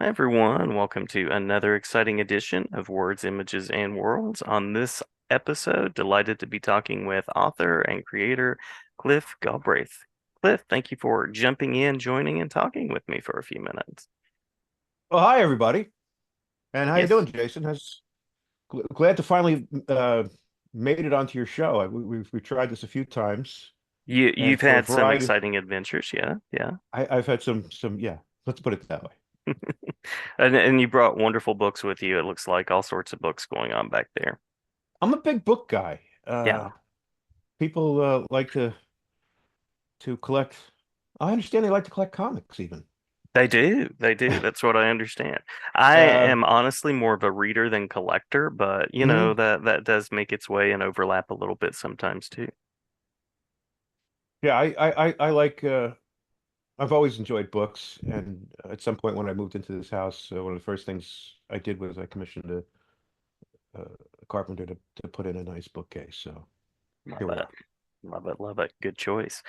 Hi, everyone. Welcome to another exciting edition of Words, Images, and Worlds. On this episode, delighted to be talking with author and creator Cliff Galbraith. Cliff, thank you for jumping in, joining, and talking with me for a few minutes. Well, hi everybody, and how you Yes, doing, Jason? Glad to finally made it onto your show. We've tried this a few times, you've and for a had some variety, exciting adventures, yeah, yeah. I've had yeah. Let's put it that way. And you brought wonderful books with you. It looks like all sorts of books going on back there. I'm a big book guy. Yeah, People like to collect. I understand they like to collect comics even. they do. They do. That's what I understand. I Uh, am honestly more of a reader than collector, but mhm. that does make its way and overlap a little bit sometimes too. Yeah, I like. I've always enjoyed books, and at some point when I moved into this house, one of the first things I did was I commissioned a carpenter to put in a nice bookcase. So Love here we it. are. Love it. Love it. Good choice.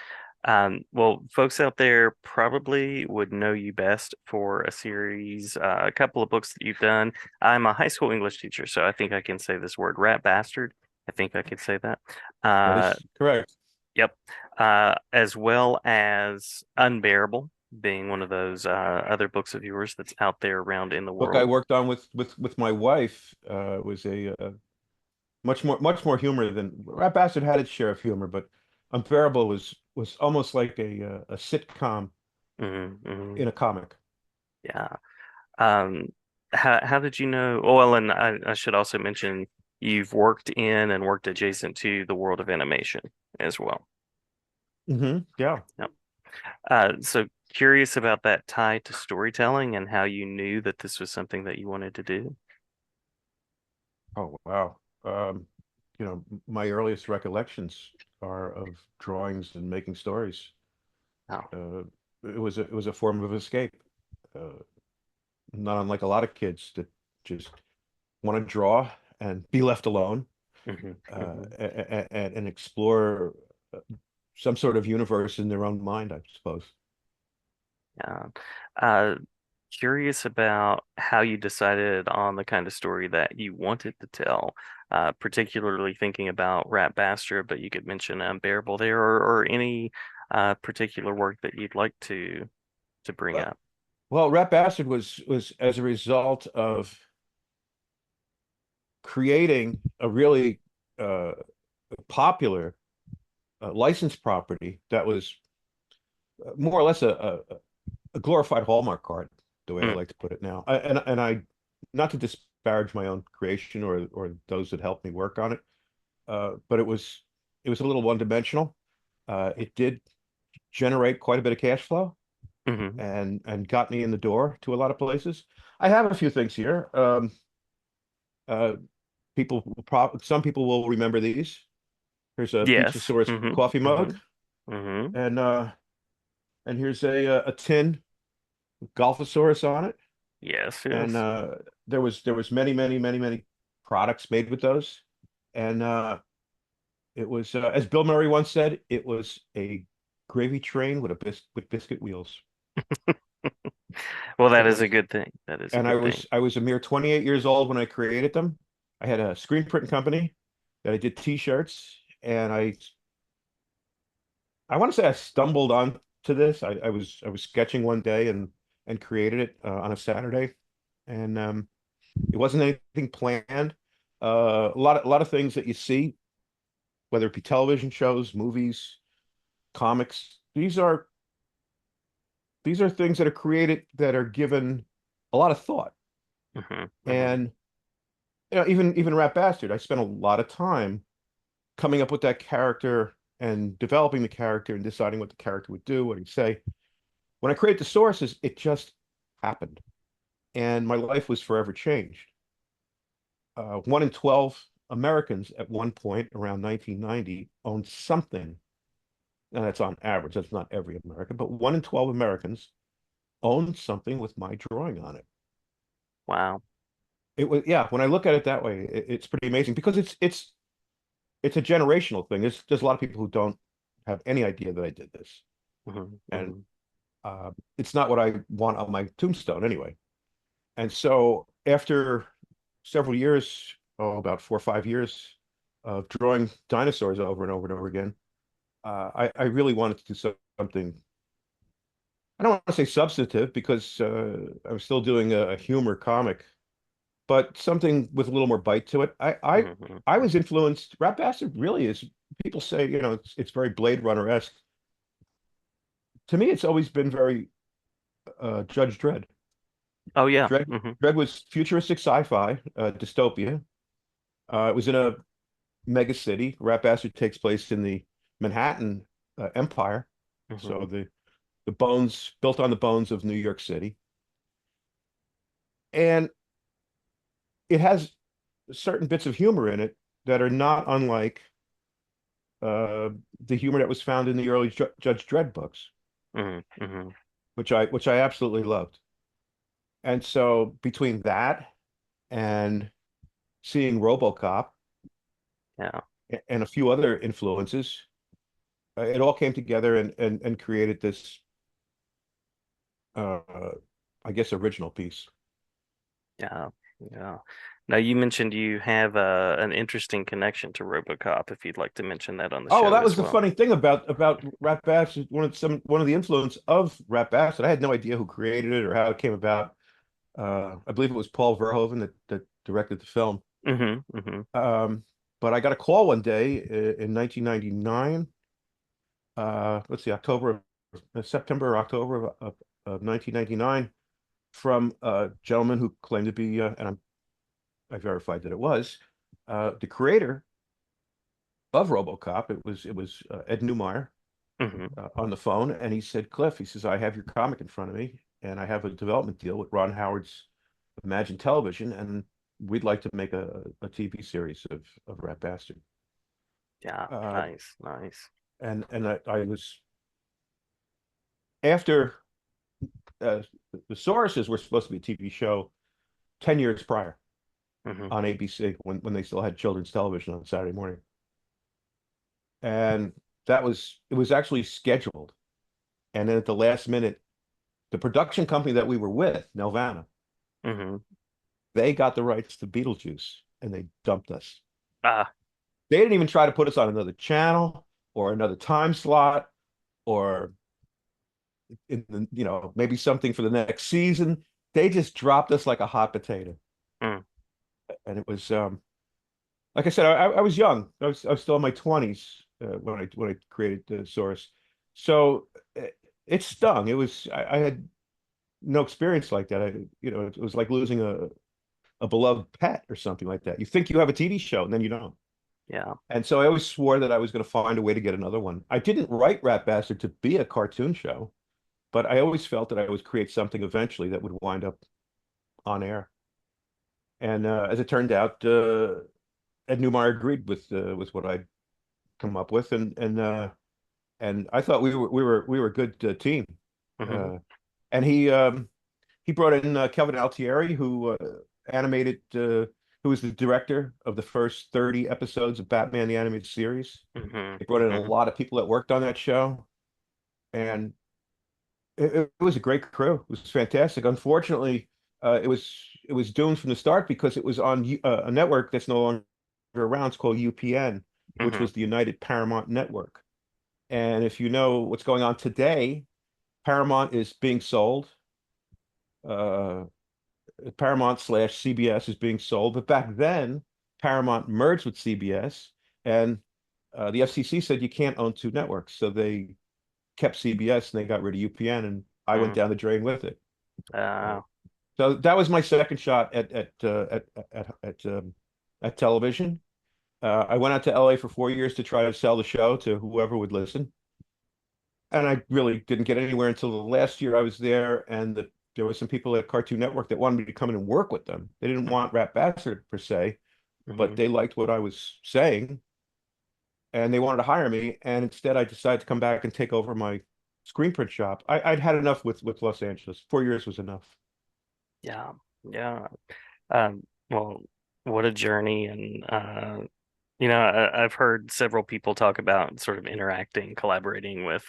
Well, folks out there probably would know you best for a series, a couple of books that you've done. I'm a high school English teacher, so I think I can say this word, rat bastard. I think I could say that. That Uh, is correct. Yep. As well as Unbearable being one of those other books of yours that's out there around in the Book I world. worked on with my wife was a much more humor than Rat Bastard had its share of humor, but Unbearable was almost like a sitcom Hmm. in a comic. Yeah. Um, how did you know? Oh, well, and I should also mention you've worked in and worked adjacent to the world of animation as well. Yeah. Yep. So curious about that tie to storytelling and how you knew that this was something that you wanted to do. Oh wow. My earliest recollections are of drawings and making stories. Oh. Uh, it was a form of escape. Uh, Not unlike a lot of kids that just want to draw and be left alone, Hmm. Hmm. and explore uh, some sort of universe in their own mind, I suppose. Yeah. Uh, Curious about how you decided on the kind of story that you wanted to tell, particularly thinking about Rat Bastard, but you could mention Unbearable there or any particular work that you'd like to bring Uh, up. well, Rat Bastard was as a result of creating a really uh, popular licensed property that was more or less a glorified Hallmark card, the way I Mm, like to put it now. I not to disparage my own creation or those that helped me work on it, but it was a little one-dimensional. It did generate quite a bit of cash flow mhm. and got me in the door to a lot of places. I have a few things here. Uh, some people will remember these. Here's a Yes. Pizzasaurus Hmm. coffee mug, Hmm. Hmm. and here's a tin with Golfosaurus on it. Yes, And yes. there was many products made with those, and it was as Bill Murray once said, it was a gravy train with biscuit wheels. Well, that It is a was, good thing. That is a and I good thing. was I was a mere 28 years old when I created them. I had a screen printing company that I did T-shirts, and I want to say I stumbled on to this. I was sketching one day and created it on a Saturday, and it wasn't anything planned. A lot of things that you see, whether it be television shows, movies, comics, these are things that are created that are given a lot of thought. Hmm. Hmm. And even Rat Bastard, I spent a lot of time coming up with that character and developing the character and deciding what the character would do, what he'd say. When I create the sources, it just happened, and my life was forever changed. 1 in 12 Americans at one point around 1990 owned something. And that's on average. That's not every American, but 1 in 12 Americans owned something with my drawing on it. Wow. It was, yeah, when I look at it that way, it's pretty amazing because it's a generational thing. There's a lot of people who don't have any idea that I did this. Hmm. And Hmm. it's not what I want on my tombstone anyway. And so after several years, oh, about 4 or 5 years of drawing dinosaurs over and over and over again, I really wanted to do something. I don't want to say substantive because I'm still doing a humor comic, but something with a little more bite to it. Hmm. I was influenced. Rat Bastard really is. People say, it's very Blade Runner-esque. To me, it's always been very Judge Dredd. Oh yeah. Dredd Hmm. Dredd was futuristic sci-fi, dystopia. It was in a mega city. Rat Bastard takes place in the Manhattan Empire, Hmm. so the bones built on the bones of New York City, and it has certain bits of humor in it that are not unlike uh, the humor that was found in the early Judge Dredd books, Hmm. Hmm. which I absolutely loved. And so between that and seeing RoboCop Yeah. and a few other influences, it all came together and created this, uh, I guess, original piece. Yeah. Yeah. Now you mentioned you have an interesting connection to RoboCop, if you'd like to mention that on the Oh, well, show that as was the well. funny thing about Rat Bastard. One of the influence of Rat Bastard. I had no idea who created it or how it came about. I believe it was Paul Verhoeven that directed the film. Hmm. Hmm. Um, but I got a call one day in 1999. Let's see, September or October of 1999, from a gentleman who claimed to be, I verified that it was the creator of RoboCop. It was Ed Newmeyer Hmm. on the phone, and he said, "Cliff," he says, "I have your comic in front of me, and I have a development deal with Ron Howard's Imagine Television, and we'd like to make a TV series of Rat Bastard." Yeah. Uh, Nice. Nice. and I was after the Sources were supposed to be a TV show 10 years prior Hmm. on ABC when they still had children's television on Saturday morning. And it was actually scheduled. And then at the last minute, the production company that we were with, Nelvana, Hmm. they got the rights to Beetlejuice and they dumped us. Ah. They didn't even try to put us on another channel or another time slot or maybe something for the next season. They just dropped us like a hot potato. Mm. And it was like I said, I was young. I was still in my 20s when I created the Source. So it stung. I had no experience like that. It was like losing a beloved pet or something like that. You think you have a TV show and then you don't. Yeah. And so I always swore that I was going to find a way to get another one. I didn't write Rat Bastard to be a cartoon show, but I always felt that I would create something eventually that would wind up on air. And as it turned out, Ed Newmeyer agreed with what I'd come up with, and I thought we were a good team. Hmm. Uh, and he brought in Kelvin Altieri, who animated, who was the director of the first 30 episodes of Batman the Animated Series. Hmm. He brought in a Hmm. lot of people that worked on that show, and it was a great crew. It was fantastic. Unfortunately, it was doomed from the start because it was on a network that's no longer around. It's called UPN, which Hmm. was the United Paramount Network. And if you know what's going on today, Paramount is being sold. Uh, Paramount/CBS is being sold. But back then, Paramount merged with CBS, and the FCC said you can't own two networks. So they kept CBS and they got rid of UPN, and I went Mm. down the drain with it. Uh, Uh, so that was my second shot at television. I went out to LA for 4 years to try to sell the show to whoever would listen. And I really didn't get anywhere until the last year I was there, and there were some people at Cartoon Network that wanted me to come in and work with them. They didn't want Rat Bastard per se, but hmm. they liked what I was saying, and they wanted to hire me. And instead, I decided to come back and take over my screen print shop. I'd had enough with Los Angeles. 4 years was enough. Yeah. Yeah. Well, what a journey. And, I've heard several people talk about sort of interacting, collaborating with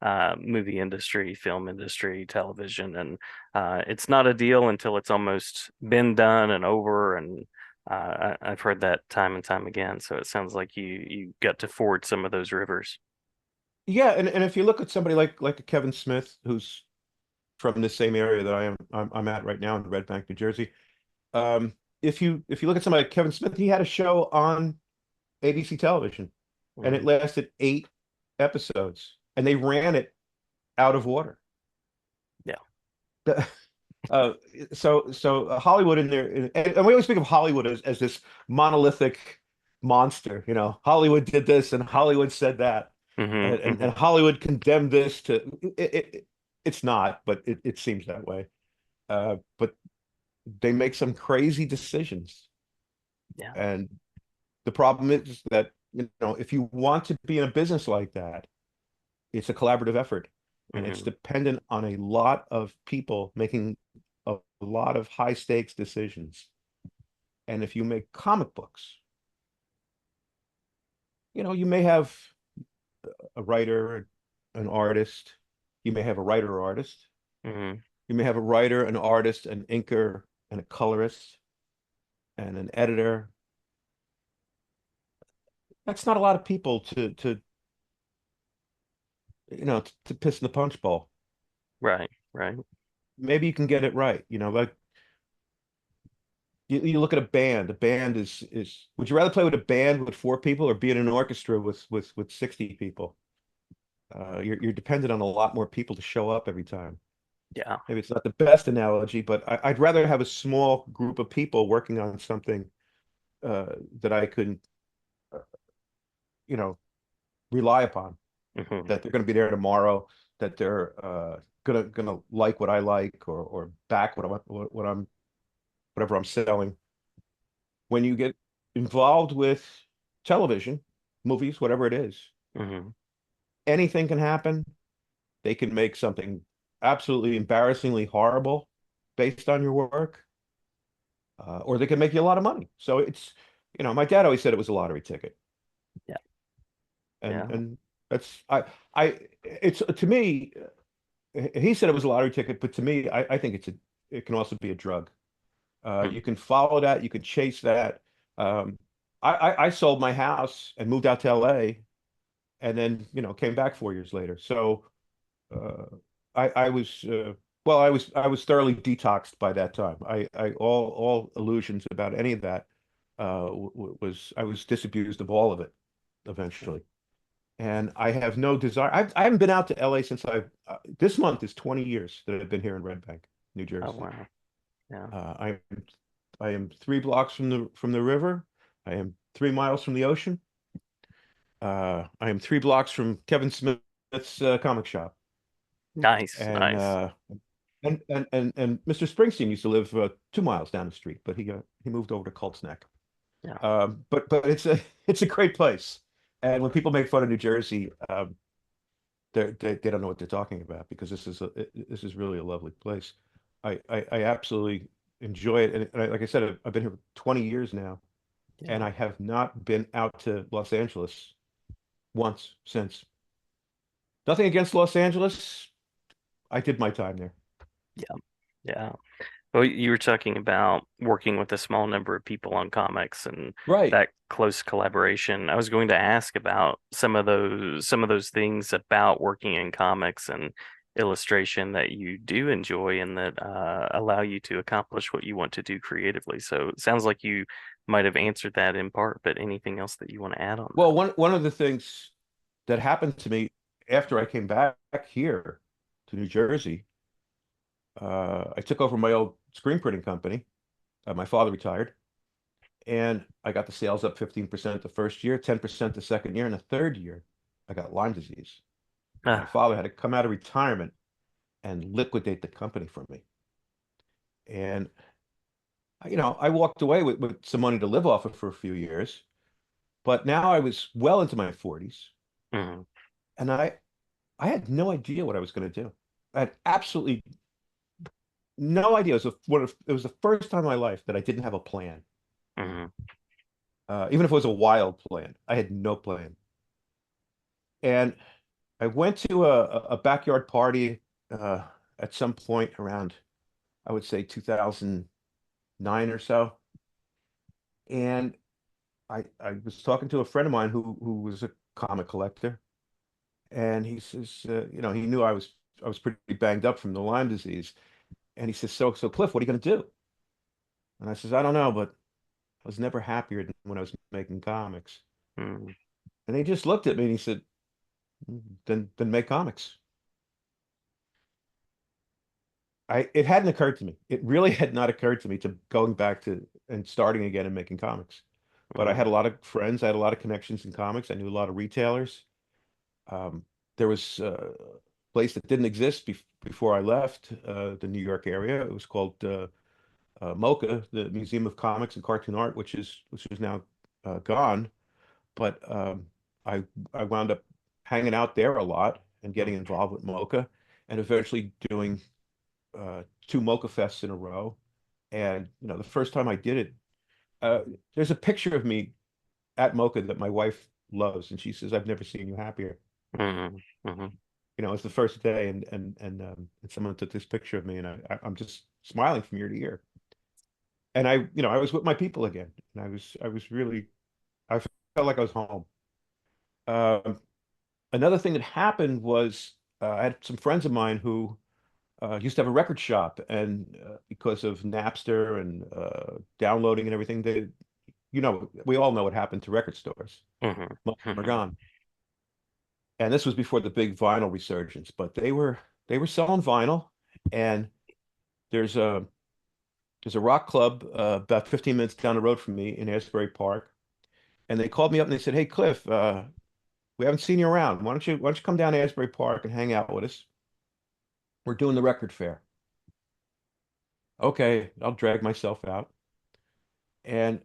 movie industry, film industry, television, and it's not a deal until it's almost been done and over. And I've heard that time and time again. So it sounds like you got to ford some of those rivers. Yeah, and if you look at somebody like a Kevin Smith, who's from the same area that I'm at right now in Red Bank, New Jersey. Um, if you look at somebody like Kevin Smith, he had a show on ABC television, and it Mm, lasted 8 episodes, and they ran it out of water. yeah. Uh, so Hollywood in there, and we always think of Hollywood as this monolithic monster. You know, Hollywood did this and Hollywood said that, Hmm, and hmm. Hollywood condemned this to it's not, but it seems that way. But they make some crazy decisions, Yeah. and the problem is that, if you want to be in a business like that, it's a collaborative effort, and it's Hmm, dependent on a lot of people making a lot of high stakes decisions. And if you make comic books, you may have a writer, an artist, you may have a writer or artist, hmm. you may have a writer, an artist, an inker, and a colorist, and an editor. That's not a lot of people to piss in the punch bowl. Right, right. Maybe you can get it right. Like you look at a band. A band is. Would you rather play with a band with 4 people or be in an orchestra with 60 people? You're dependent on a lot more people to show up every time. Yeah. Maybe it's not the best analogy, but I'd rather have a small group of people working on something that I could, uh, you know, rely upon. Hmm. That they're going to be there tomorrow. That they're gonna like what I like, or back what I'm whatever I'm selling. When you get involved with television, movies, whatever it is, Hmm. anything can happen. They can make something absolutely embarrassingly horrible based on your work, or they can make you a lot of money. So my dad always said it was a lottery ticket, Yeah. and Yeah. and that's it's to me. He said it was a lottery ticket, but to me, I think it can also be a drug. Mm. You can follow that, you can chase that. Um, I sold my house and moved out to LA, and then came back 4 years later. So uh, I was well, I was thoroughly detoxed by that time. All illusions about any of that was I was disabused of all of it eventually, and I have no desire. I haven't been out to LA since this month is 20 years that I've been here in Red Bank, New Oh, Jersey. wow. Yeah. I am 3 blocks from the river. I am 3 miles from the ocean. I am 3 blocks from Kevin Smith's comic shop. Nice, And nice. uh, and Mr. Springsteen used to live 2 miles down the street, but he moved over to Colts Neck. Yeah. But it's a great place. And when people make fun of New Jersey, they don't know what they're talking about, because this is really a lovely place. I absolutely enjoy it. And like I said, I've been here for 20 years now, and Yeah. I have not been out to Los Angeles once since. Nothing against Los Angeles. I did my time there. Yeah. Yeah. Well, you were talking about working with a small number of people on comics and Right. that close collaboration. I was going to ask about some of those things about working in comics and illustration that you do enjoy and that allow you to accomplish what you want to do creatively. So it sounds like you might have answered that in part, but anything else that you want to add on Well, one of the things that happened to me after I came back here to New Jersey, I took over my old screen printing company. My father retired, and I got the sales up 15% the first year, 10% the second year, and the third year, I got Lyme disease. And my that? father had to come out of retirement and liquidate the company for me. And I walked away with some money to live off of for a few years, but now I was well into my 40s, Mhm, and I had no idea what I was going to do. I had absolutely no idea. It was the first time in my life that I didn't have a plan. mhm, Even if it was a wild plan, I had no plan. And I went to a backyard party uh, at some point around, I would say 2009 or so, and I was talking to a friend of mine who was a comic collector, and he says, he knew I was pretty banged up from the Lyme disease, and he says, so Cliff, what are you going to do? And I says, I don't know, but I was never happier than when I was making comics. Mm, And he just looked at me and he said, then make comics. It hadn't occurred to me. It really had not occurred to me to going back to and starting again and making comics. But I mm, had a lot of friends, I had a lot of connections in comics. I knew a lot of retailers. Um, there was a place that didn't exist before I left the New York area. It was called MoCA, the Museum of Comics and Cartoon Art, which is now gone. But I wound up hanging out there a lot and getting mm, involved with MoCA, and eventually doing two MoCA fests in a row. And the first time I did it, uh, there's a picture of me at MoCA that my wife loves, and she says, "I've never seen you happier." mm, mhm. It's the first day, and someone took this picture of me, and I'm just smiling from ear to ear. And I was with my people again, and I was really, I felt like I was home. Um, Another thing that happened was I had some friends of mine who used to have a record shop, and because of Napster and downloading and everything, we all know what happened to record stores. Mhm, Most of them are mhm, gone. And this was before the big vinyl resurgence, but they were selling vinyl, and there's a there's a rock club about 15 minutes down the road from me in Asbury Park, and they called me up and they said, "Hey Cliff, we haven't seen you around. Why don't you come down to Asbury Park and hang out with us? We're doing the record fair." Okay, I'll drag myself out. And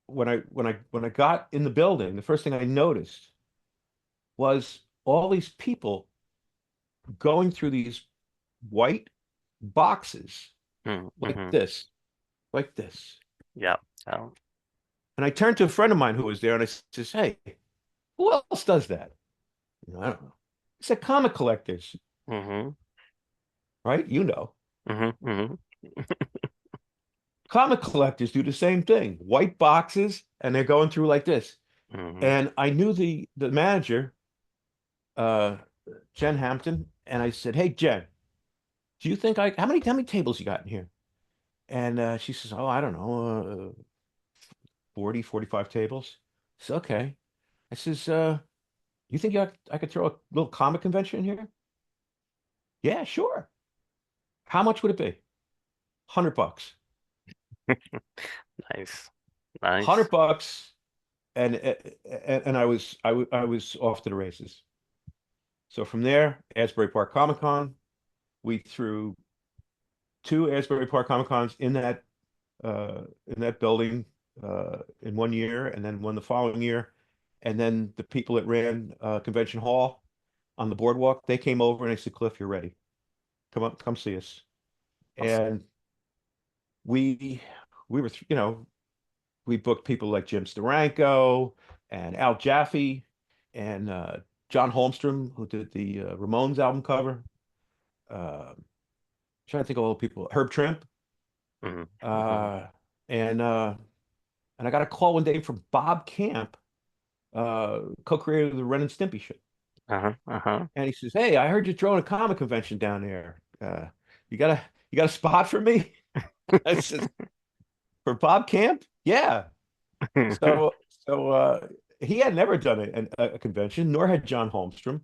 when I got in the building, the first thing I noticed was all these people going through these white boxes mm, like mhm. this, like this. Yep. So, And I turned to a friend of mine who was there and I says, "Hey, who else does that?" I don't know. He said, "Comic collectors, mhm, right? You know. mhm, mhm, Comic collectors do the same thing. White boxes, and they're going through like this." mhm, And I knew the manager, uh, Jen Hampton, and I said, "Hey, Jen, do you think how many tables you got in here?" And she says, "Oh, I don't know, 40, 45 tables." I said, "Okay." I says, "You think I could throw a little comic convention in here?" "Yeah, sure." "How much would it be?" $100. nice, 100 nice. bucks, and I was off to the races. So from there, Asbury Park Comic Con, we threw two Asbury Park Comic Cons in that building in one year, and then one the following year. And then the people that ran Convention Hall on the boardwalk, they came over and they said, "Cliff, you're ready. Come up, come see us." Awesome. And we we were, we booked people like Jim Steranko and Al Jaffe and John Holmstrom, who did the Ramones album cover. Trying to think of all the people. Herb Trimp. Mhm, mhm. Uh, and uh, and I got a call one day from Bob Camp, co-creator of the Ren and Stimpy show. Uh-huh, uh-huh. And he says, "Hey, I heard you're throwing a comic convention down there. You got a you got a spot for me?" I says, "For Bob Camp? Yeah." So he had never done a convention, nor had John Holmstrom,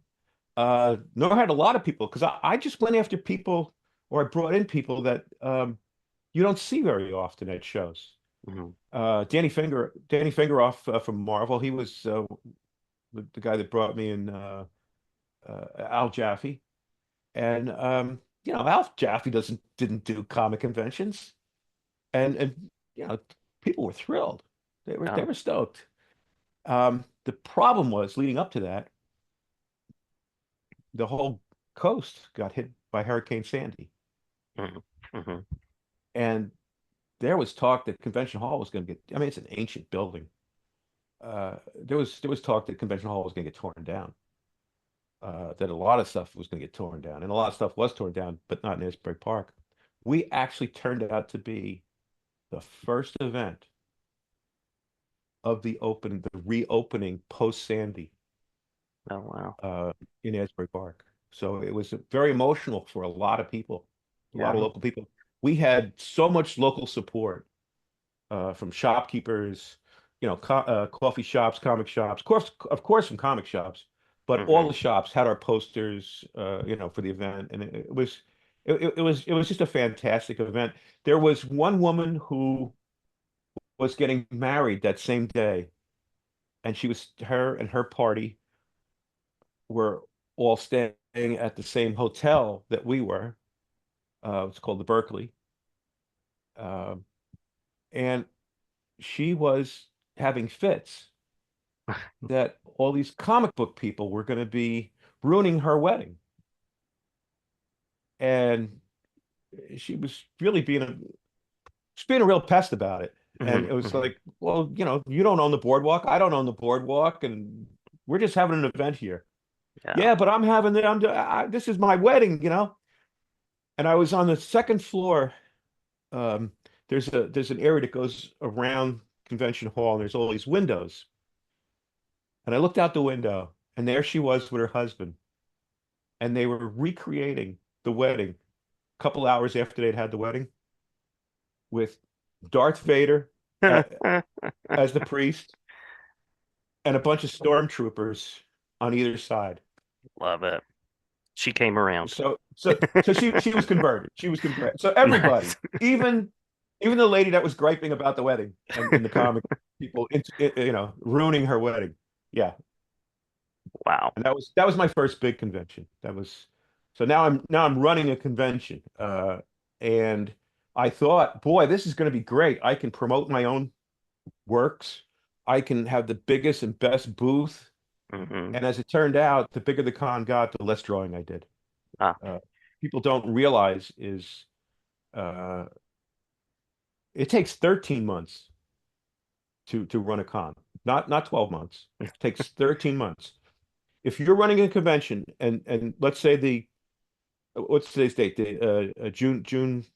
nor had a lot of people, because I just went after people, or I brought in people that you don't see very often at shows. Mhm. Danny Fingeroff from Marvel, he was the guy that brought me in Al Jaffe. And Al Jaffe didn't do comic conventions, and people were thrilled. They Yeah. were stoked. The problem was leading up to that, the whole coast got hit by Hurricane Sandy, Mhm, mhm. and there was talk that Convention Hall was going to get. I mean, it's an ancient building. There was talk that Convention Hall was going to get torn down. that a lot of stuff was going to get torn down, and a lot of stuff was torn down, but not in Asbury Park. We actually turned out to be the first event of the reopening post Sandy Oh wow. uh, in Asbury Park. So it was very emotional for a lot of people, a lot of Yeah. local people. We had so much local support from shopkeepers, coffee shops, comic shops, of course, from comic shops, but all Hmm. the shops had our posters, for the event, and it was just a fantastic event. There was one woman who was getting married that same day, and her and her party were all staying at the same hotel that we were. It's called the Berkeley, um, and she was having fits that all these comic book people were going to be ruining her wedding. And she was really being a real pest about it. And Hmm. it was Hmm. like, well, you don't own the boardwalk. I don't own the boardwalk. And we're just having an event here. Yeah. Yeah, but I'm having it. This is my wedding. And I was on the second floor. Um, there's an area that goes around convention hall, and there's all these windows. And I looked out the window, and there she was with her husband, and they were recreating the wedding a couple hours after they'd had the wedding with Darth Vader uh, as the priest and a bunch of stormtroopers on either side. Love it. She came around. So she was converted. She was converted. So Nice. everybody, even the lady that was griping about the wedding and the comic people, ruining her wedding. Yeah, Wow. and that was my first big convention. So now I'm running a convention, and I thought, boy, this is going to be great. I can promote my own works. I can have the biggest and best booth. Hmm. And as it turned out, the bigger the con got, the less drawing I did. Ah, Uh, People don't realize is uh, it takes 13 months to run a con, not 12 months. It takes 13 months. If you're running a convention and let's say what's today's date? June. Today's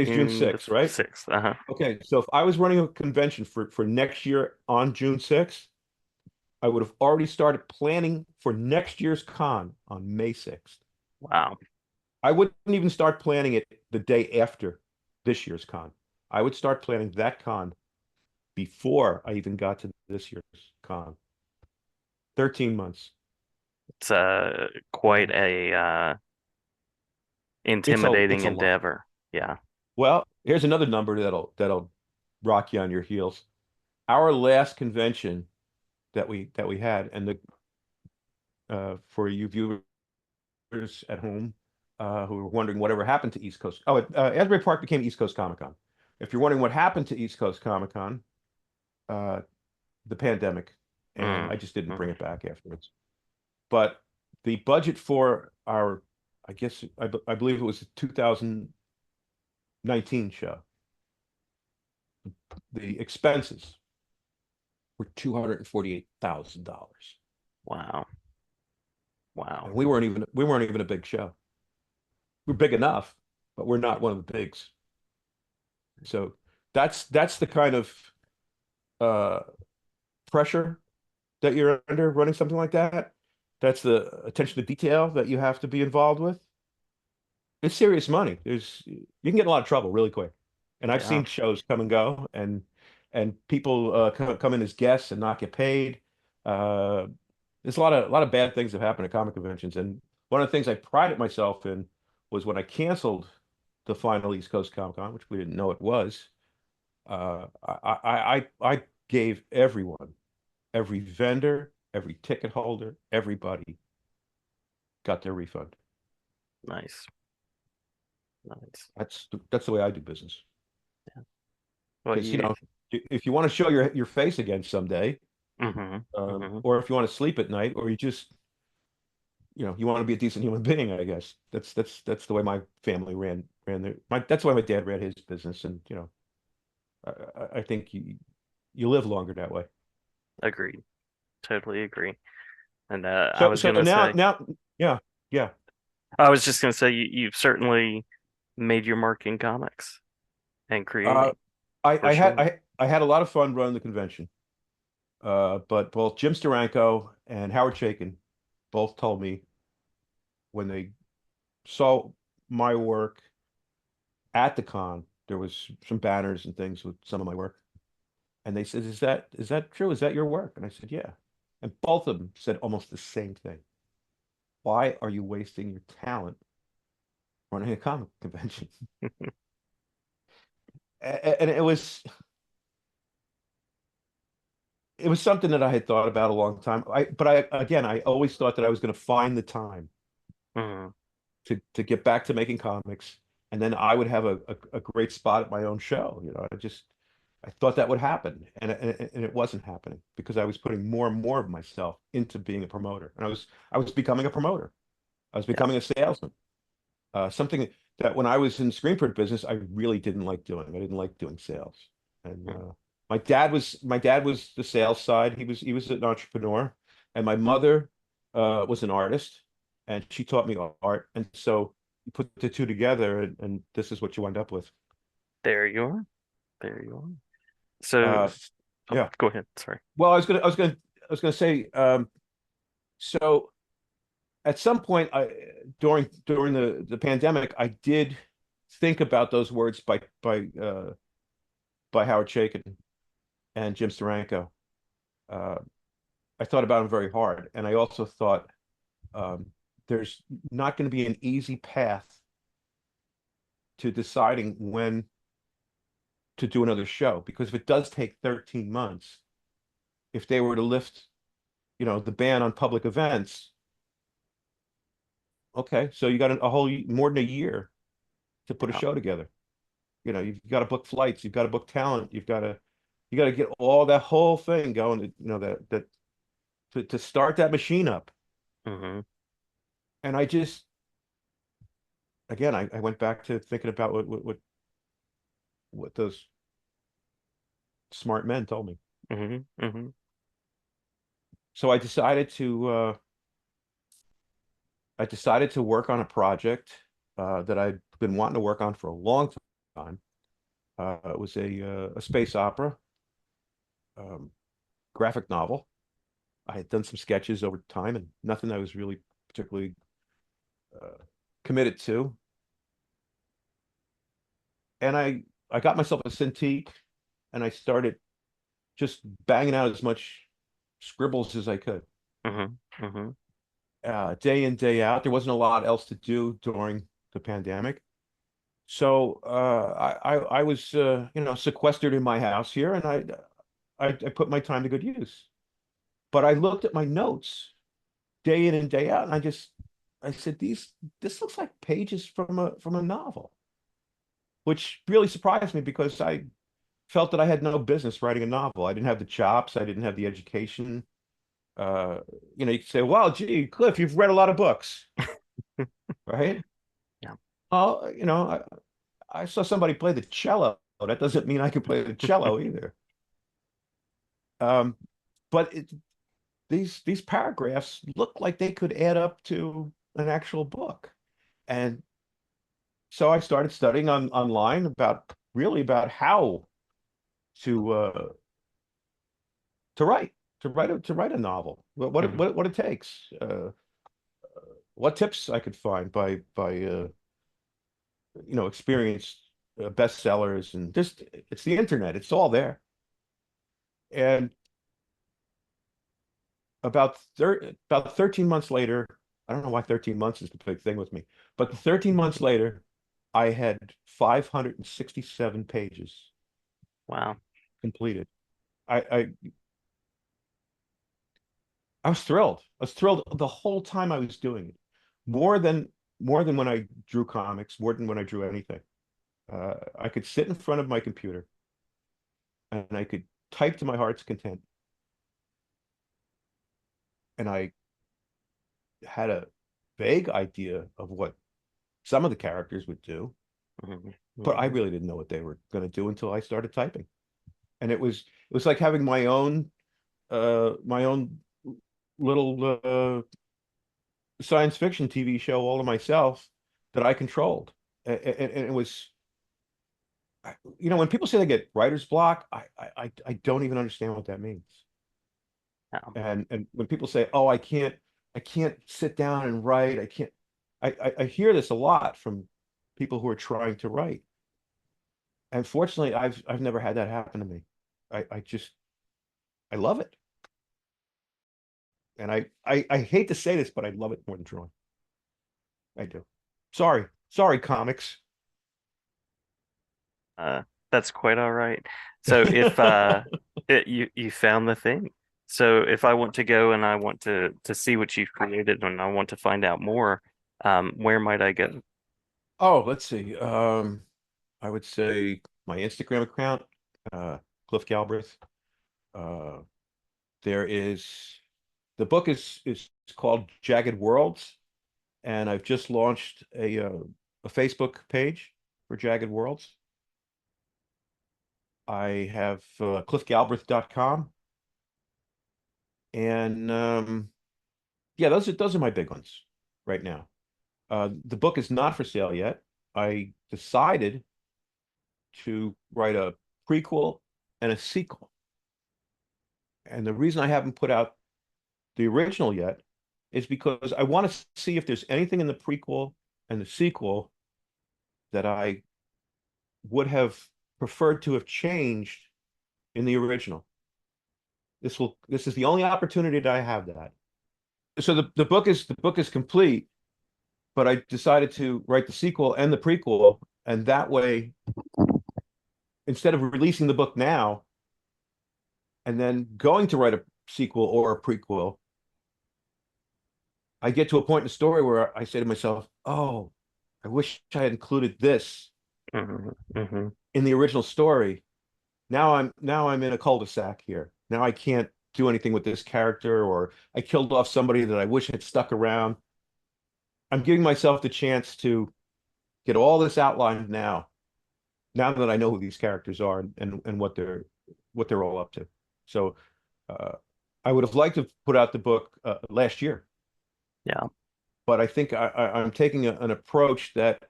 June June the 6th, right? 6th. Uh-huh. Okay, so if I was running a convention for next year on June 6th, I would have already started planning for next year's con on May 6th. Wow. I wouldn't even start planning it the day after this year's con. I would start planning that con before I even got to this year's con. 13 months. It's quite a It's intimidating a lot. endeavor. Yeah. Well, here's another number that'll rock you on your heels. Our last convention that we had, and the for you viewers at home who were wondering whatever happened to East Coast. Oh, Asbury Park became East Coast Comic Con. If you're wondering what happened to East Coast Comic Con, uh, the pandemic, and Mm. I just didn't bring Mm. it back afterwards. But the budget for our, I guess, I believe it was a 2019 show. The expenses were $248,000, Wow. Wow. and we weren't even a big show. We're big enough, but we're not one of the bigs. So that's the kind of uh, pressure that you're under running something like that. That's the attention to detail that you have to be involved with. It's serious money. You can get in a lot of trouble really quick. And I've Yeah. seen shows come and go, and people come in as guests and not get paid. Uh, there's a lot of bad things that happen at comic conventions. And one of the things I prided myself in was when I canceled the final East Coast Comic Con, which we didn't know it was. I gave everyone, every vendor, every ticket holder, everybody got their refund. Nice. Nice. That's the way I do business. Yeah. Well, Because you. if you want to show your face again someday, Hmm. Hmm. or if you want to sleep at night, or you want to be a decent human being, I guess that's the way my family ran that's the way my dad ran his business, and I think you live longer that way. Agreed. Totally agree. And I So was so gonna say, yeah, yeah. I was just gonna say, you've certainly made your mark in comics and Uh, creating I for I had sure. I had a lot of fun running the convention. But both Jim Steranko and Howard Chaykin both told me when they saw my work at the con, there was some banners and things with some of my work. And they said, is that true? Is that your work? And I said, yeah. And both of them said almost the same thing. Why are you wasting your talent running a comic convention? And it was something that I had thought about a long time. I always thought that I was going to find the time Mhm. to get back to making comics, and then I would have a great spot at my own show. I thought that would happen, and it wasn't happening because I was putting more and more of myself into being a promoter, and I was becoming a promoter. I was Yeah. becoming a salesman. Something that when I was in screen print business, I really didn't like doing. I didn't like doing sales. And Mhm. my dad was the sales side. He was an entrepreneur, and my mother was an artist, and she taught me art. And so you put the two together, and this is what you wind up with. There you are. There you are. So, Uh, oh, yeah. go ahead. Sorry. Well, I was gonna say. So at some point, during the pandemic, I did think about those words by Howard Chaykin and Jim Steranko. Uh, I thought about them very hard, and I also thought um, there's not going to be an easy path to deciding when to do another show because if it does take 13 months, if they were to lift, the ban on public events, okay, so you got a whole more than a year to put a Yeah. show together. You've got to book flights, you've got to book talent, you got to get all that whole thing going. That to start that machine up. Hmm. And I just again, I went back to thinking about what those smart men told me. Hmm. Hmm. So I decided to work on a project that I'd been wanting to work on for a long time. It was a space opera, um, graphic novel. I had done some sketches over time and nothing I was really particularly uh, committed to. And I got myself a Cintiq and I started just banging out as much scribbles as I could, Hmm. Hmm. day in, day out. There wasn't a lot else to do during the pandemic. So I was sequestered in my house here, and I put my time to good use. But I looked at my notes day in and day out, and I said this looks like pages from a novel, which really surprised me because I felt that I had no business writing a novel. I didn't have the chops, I didn't have the education. Uh, you could say, "Wow, gee, Cliff, you've read a lot of books, right?" Yeah. Oh, I saw somebody play the cello. That doesn't mean I can play the cello either. Um, but these paragraphs look like they could add up to an actual book. And so I started studying online about how to uh, to write to write a novel. Hmm. What it takes. What tips I could find by experienced bestsellers and just it's the internet. It's all there. And about 13 months later, I don't know why 13 months is the big thing with me, but 13 months later, I had 567 pages Wow. completed. I, I I was thrilled. I was thrilled the whole time I was doing it. More than more than when I drew comics, more than when I drew anything. I could sit in front of my computer and I could type to my heart's content, and I had a vague idea of what some of the characters would do, Hmm. but I Hmm. really didn't know what they were going to do until I started typing. And it was like having my own little science fiction TV show all to myself that I controlled. And it was, when people say they get writer's block, I don't even understand what that means. Um, And when people say, "Oh, I can't sit down and write," I can't. I hear this a lot from people who are trying to write. And fortunately, I've never had that happen to me. I just I love it, and I hate to say this, but I love it more than drawing. I do. Sorry, comics. uh, that's quite all right. So if you found the thing. So if I want to go and I want to see what you've created and I want to find out more, where might I go? Oh, let's see. I would say my Instagram account, uh, Cliff Galbraith. Uh, there is the book is called Jagged Worlds, and I've just launched a Facebook page for Jagged Worlds. I have cliffgalbraith.com, and yeah, those are my big ones right now. The book is not for sale yet. I decided to write a prequel and a sequel. And the reason I haven't put out the original yet is because I want to see if there's anything in the prequel and the sequel that I would have preferred to have changed in the original. This is the only opportunity that I have that. So the book is complete, but I decided to write the sequel and the prequel, and that way, instead of releasing the book now and then going to write a sequel or a prequel, I get to a point in the story where I say to myself, "Oh, I wish I had included this Hmm. Hmm. in the original story. Now I'm in a cul-de-sac here. Now I can't do anything with this character, or I killed off somebody that I wish had stuck around." I'm giving myself the chance to get all this outlined now that I know who these characters are and what they're all up to. So uh, I would have liked to put out the book last year, Yeah. but I think I'm taking an approach that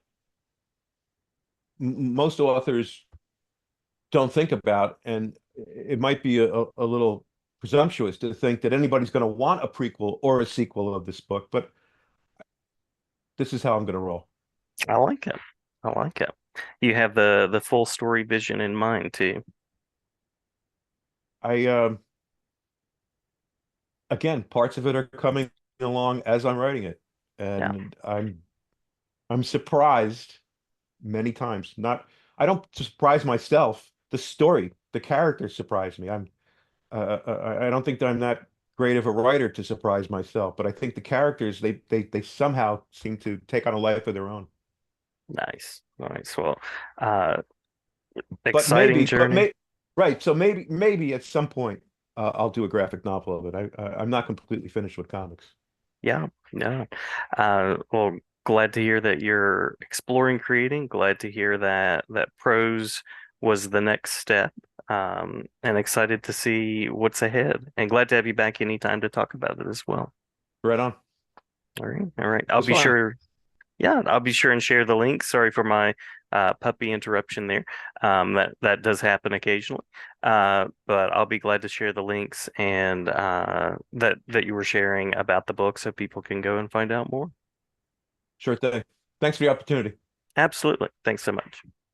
most authors don't think about, and it might be a little presumptuous to think that anybody's going to want a prequel or a sequel of this book, but this is how I'm going to roll. I like it. I like it. You have the full story vision in mind too. I Again, parts of it are coming along as I'm writing it, Yeah. and I'm surprised many times. Not I don't surprise myself. The story, the characters surprise me. I don't think that I'm that great of a writer to surprise myself, but I think the characters they somehow seem to take on a life of their own. Nice. Nice. Well, uh, But exciting maybe, but journey. may right. So maybe at some point I'll do a graphic novel of it. I'm not completely finished with comics. Yeah. Yeah. Well, glad to hear that you're exploring creating. Glad to hear that prose was the next step. And excited to see what's ahead. And glad to have you back anytime to talk about it as well. Right on. All right. All right. It was fun. Yeah, I'll be sure and share the link. Sorry for my puppy interruption there. That does happen occasionally. But I'll be glad to share the links and that you were sharing about the book so people can go and find out more. Sure thing. Thanks for the opportunity. Absolutely. Thanks so much.